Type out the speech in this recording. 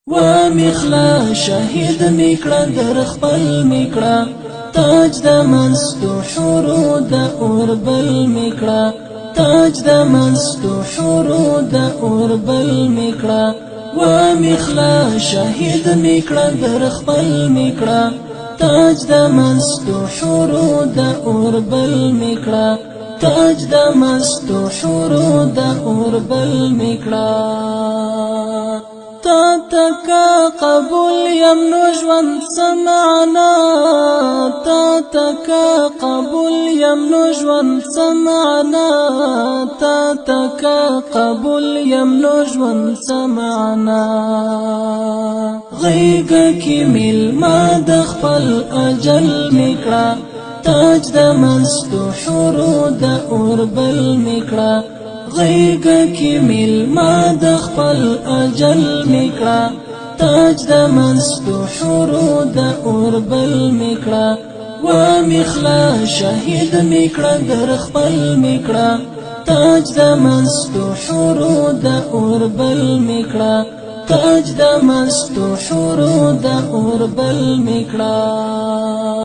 و میخلا شهید میکړه در خپل میکړه تاج د مستو حورو د اوربل میکړه تاج د مستو حورو د اوربل میکړه و میخلا شهید میکړه در خپل میکړه تاج د مستو حورو د اوربل میکړه تاج د مستو حورو د اوربل میکړه تا تکا قبول یم نو ژوند سمعنا تا تکا قبول یم نو ژوند سمعنا تا تکا قبول یم نو ژوند سمعنا غیګ کی ملما د خپل اجل میکړه تاج د مستو حورو د اوربل میکړه غیګ کی ملما د خپل اجل میکړه تاج د مستو حورو د اوربل میکړه و میخلا شهید میکړه در خپل میکړه تاج د مستو حورو د اوربل میکړه تاج د مستو حورو د اوربل میکړه